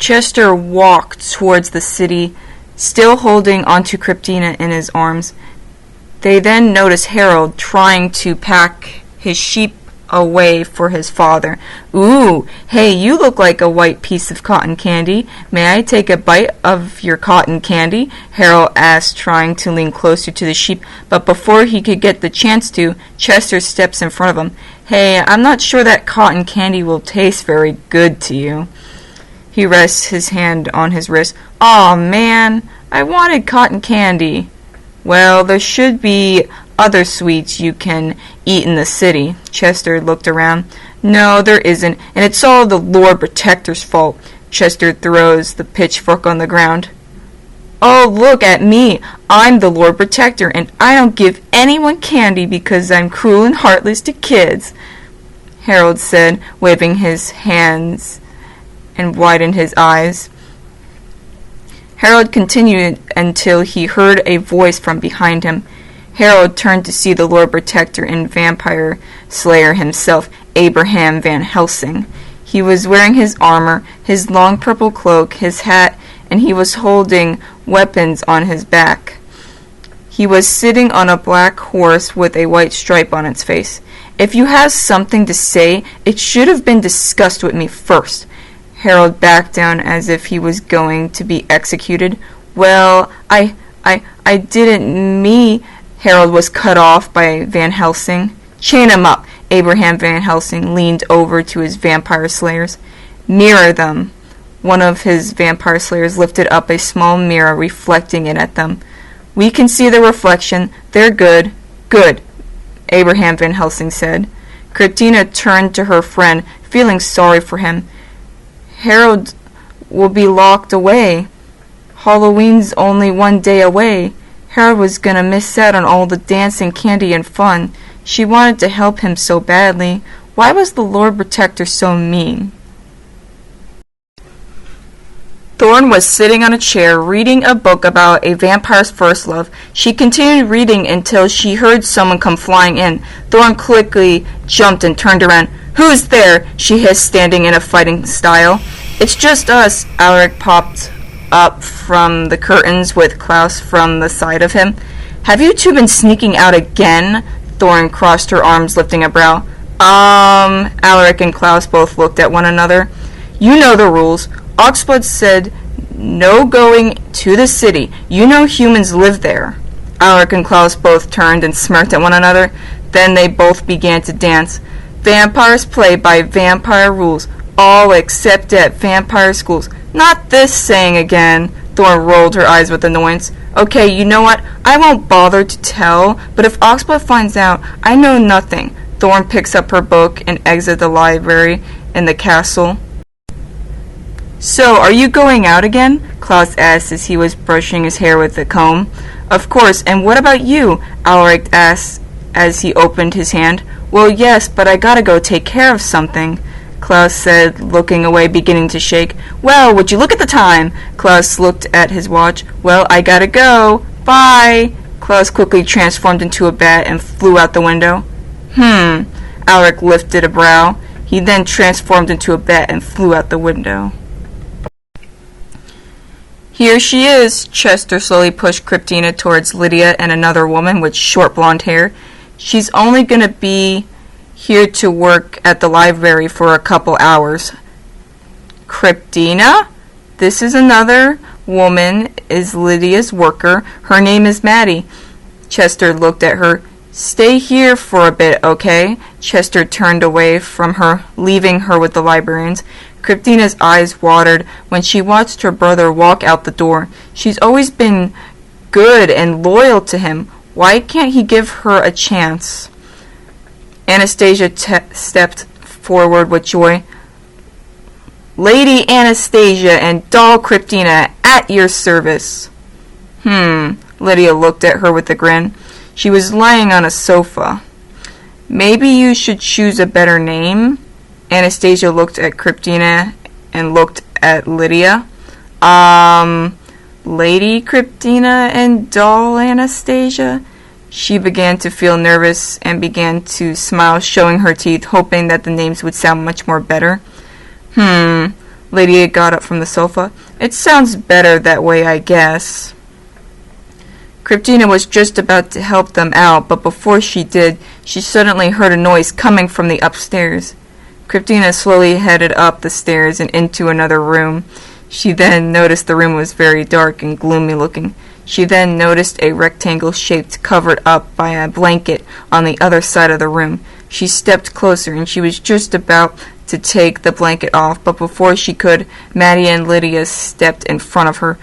Chester walked towards the city, still holding onto Kryptina in his arms. They then noticed Harold trying to pack his sheep away for his father. "Ooh, hey, you look like a white piece of cotton candy. May I take a bite of your cotton candy?" Harold asked, trying to lean closer to the sheep, but before he could get the chance to, Chester steps in front of him. "Hey, I'm not sure that cotton candy will taste very good to you." He rests his hand on his wrist. "Aw, man, I wanted cotton candy." "Well, there should be other sweets you can eat in the city." Chester looked around. "No, there isn't, and it's all the Lord Protector's fault." Chester throws the pitchfork on the ground. "Oh, look at me. I'm the Lord Protector, and I don't give anyone candy because I'm cruel and heartless to kids," Harold said, waving his hands and widened his eyes. Harold continued until he heard a voice from behind him. Harold turned to see the Lord Protector and Vampire Slayer himself, Abraham Van Helsing. He was wearing his armor, his long purple cloak, his hat, and he was holding weapons on his back. He was sitting on a black horse with a white stripe on its face. "If you have something to say, it should have been discussed with me first." Harold backed down as if he was going to be executed. "Well, I didn't mean..." Harold was cut off by Van Helsing. "Chain him up." Abraham Van Helsing leaned over to his vampire slayers. "Mirror them." One of his vampire slayers lifted up a small mirror, reflecting it at them. "We can see the reflection. They're good." "Good," Abraham Van Helsing said. Kryptina turned to her friend, feeling sorry for him. "Harold will be locked away. Halloween's only one day away. Harold was gonna miss out on all the dancing, candy, and fun. She wanted to help him so badly. Why was the Lord Protector so mean?" Thorn was sitting on a chair reading a book about a vampire's first love. She continued reading until she heard someone come flying in. Thorn quickly jumped and turned around. "Who's there?" she hissed, standing in a fighting style. "It's just us." Alaric popped up from the curtains with Klaus from the side of him. "Have you two been sneaking out again?" Thorn crossed her arms, lifting a brow. Alaric and Klaus both looked at one another. "You know the rules. Oxblood said no going to the city. You know humans live there." Alaric and Klaus both turned and smirked at one another. Then they both began to dance. "Vampires play by vampire rules, all except at vampire schools." "Not this saying again." Thorn rolled her eyes with annoyance. "Okay, you know what? I won't bother to tell, but if Oxblood finds out, I know nothing." Thorn picks up her book and exits the library in the castle. "So, are you going out again?" Klaus asked as he was brushing his hair with a comb. "Of course, and what about you?" Alaric asked as he opened his hand. "Well, yes, but I gotta go take care of something," Klaus said, looking away, beginning to shake. "Well, would you look at the time?" Klaus looked at his watch. "Well, I gotta go. Bye." Klaus quickly transformed into a bat and flew out the window. Alaric lifted a brow. He then transformed into a bat and flew out the window. "Here she is." Chester slowly pushed Kryptina towards Lydia and another woman with short blonde hair. "She's only gonna be here to work at the library for a couple hours." "Kryptina? This is another woman, is Lydia's worker. Her name is Maddie." Chester looked at her. "Stay here for a bit, okay?" Chester turned away from her, leaving her with the librarians. Kryptina's eyes watered when she watched her brother walk out the door. She's always been good and loyal to him. Why can't he give her a chance? Anastasia stepped forward with joy. "Lady Anastasia and Doll Kryptina at your service." Lydia looked at her with a grin. She was lying on a sofa. "Maybe you should choose a better name." Anastasia looked at Kryptina and looked at Lydia. Lady Kryptina and Doll Anastasia?" She began to feel nervous and began to smile, showing her teeth, hoping that the names would sound much more better. Lydia got up from the sofa. It sounds better that way, I guess. Kryptina was just about to help them out, but before she did, she suddenly heard a noise coming from the upstairs. Kryptina slowly headed up the stairs and into another room. She then noticed the room was very dark and gloomy looking. She then noticed a rectangle shaped covered up by a blanket on the other side of the room. She stepped closer and she was just about to take the blanket off, but before she could, Maddie and Lydia stepped in front of her.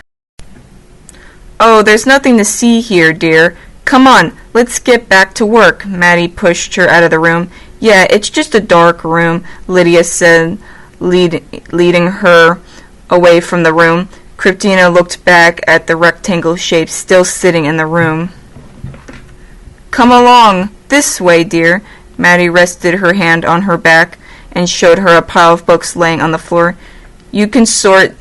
"Oh, there's nothing to see here, dear. Come on, let's get back to work." Maddie pushed her out of the room. "Yeah, it's just a dark room," Lydia said, leading her away from the room. Kryptina looked back at the rectangle shape still sitting in the room. "Come along, this way, dear." Maddie rested her hand on her back and showed her a pile of books laying on the floor. "You can sort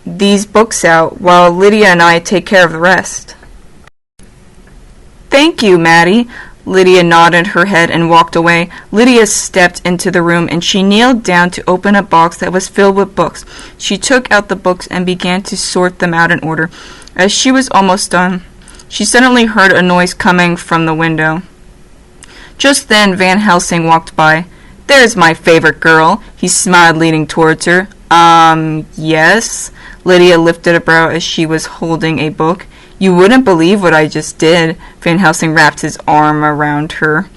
these books out while Lydia and I take care of the rest." "Thank you, Maddie." Lydia nodded her head and walked away. Lydia stepped into the room and she kneeled down to open a box that was filled with books. She took out the books and began to sort them out in order. As she was almost done, she suddenly heard a noise coming from the window. Just then Van Helsing walked by. "There's my favorite girl," he smiled, leaning towards her. Yes?" Lydia lifted a brow as she was holding a book. "You wouldn't believe what I just did." Van Helsing wrapped his arm around her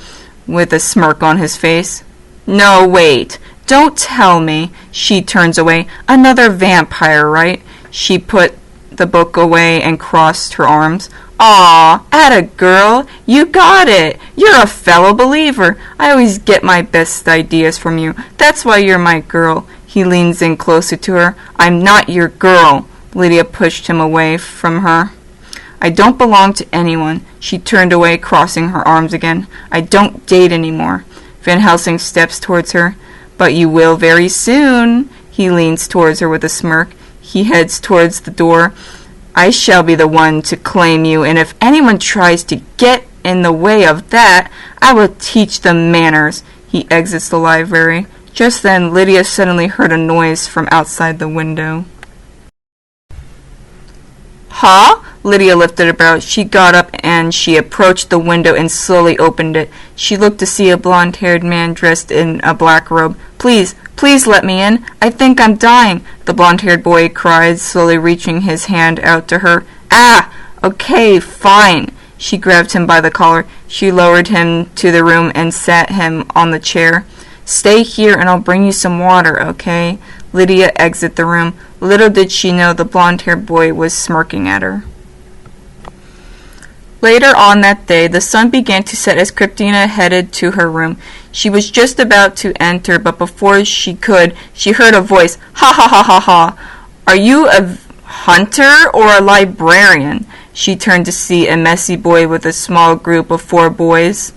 with a smirk on his face. "No, wait. Don't tell me." She turns away. "Another vampire, right?" She put the book away and crossed her arms. "Aw, atta girl. You got it. You're a fellow believer. I always get my best ideas from you. That's why you're my girl." He leans in closer to her. "I'm not your girl." Lydia pushed him away from her. "I don't belong to anyone." She turned away, crossing her arms again. "I don't date anymore." Van Helsing steps towards her. "But you will very soon." He leans towards her with a smirk. He heads towards the door. "I shall be the one to claim you, and if anyone tries to get in the way of that, I will teach them manners." He exits the library. Just then, Lydia suddenly heard a noise from outside the window. "Huh?" Lydia lifted a brow. She got up and she approached the window and slowly opened it. She looked to see a blonde-haired man dressed in a black robe. "Please, please let me in. I think I'm dying," the blonde-haired boy cried, slowly reaching his hand out to her. "Ah! Okay, fine." She grabbed him by the collar. She lowered him to the room and sat him on the chair. "Stay here and I'll bring you some water, okay?" Lydia exited the room. Little did she know the blonde-haired boy was smirking at her. Later on that day, the sun began to set as Kryptina headed to her room. She was just about to enter, but before she could, she heard a voice. "Ha ha ha ha ha! Are you a hunter or a librarian?" She turned to see a messy boy with a small group of 4 boys.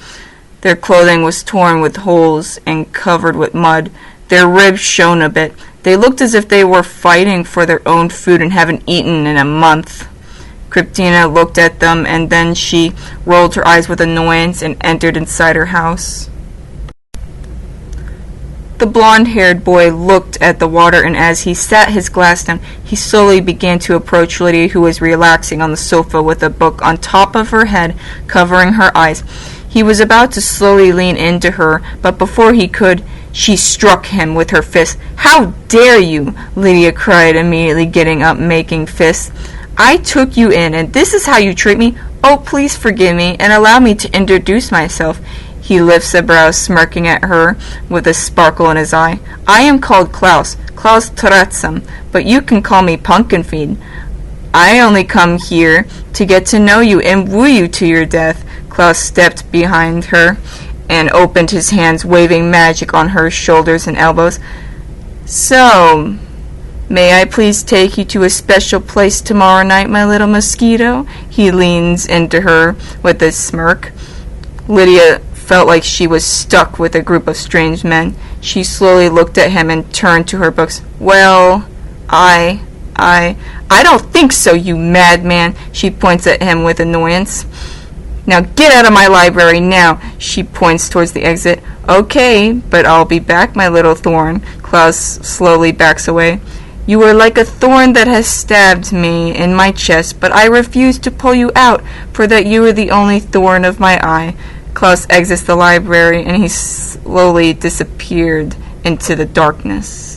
Their clothing was torn with holes and covered with mud. Their ribs shone a bit. They looked as if they were fighting for their own food and haven't eaten in a month. Kryptina looked at them and then she rolled her eyes with annoyance and entered inside her house. The blonde-haired boy looked at the water, and as he sat his glass down, he slowly began to approach Lydia, who was relaxing on the sofa with a book on top of her head, covering her eyes. He was about to slowly lean into her, but before he could, she struck him with her fist. "How dare you!" Lydia cried, immediately getting up, making fists. "I took you in, and this is how you treat me? Oh, please forgive me, and allow me to introduce myself." He lifts a brow, smirking at her with a sparkle in his eye. "I am called Klaus Teratsam, but you can call me Pumpkinfield. I only come here to get to know you and woo you to your death." Klaus stepped behind her and opened his hands, waving magic on her shoulders and elbows. "So, may I please take you to a special place tomorrow night, my little mosquito?" He leans into her with a smirk. Lydia felt like she was stuck with a group of strange men. She slowly looked at him and turned to her books. "Well, I don't think so, you madman." She points at him with annoyance. "Now get out of my library now." She points towards the exit. "Okay, but I'll be back, my little thorn." Klaus slowly backs away. You are like a thorn that has stabbed me in my chest, but I refuse to pull you out, for that you are the only thorn of my eye. Klaus exits the library, and he slowly disappeared into the darkness.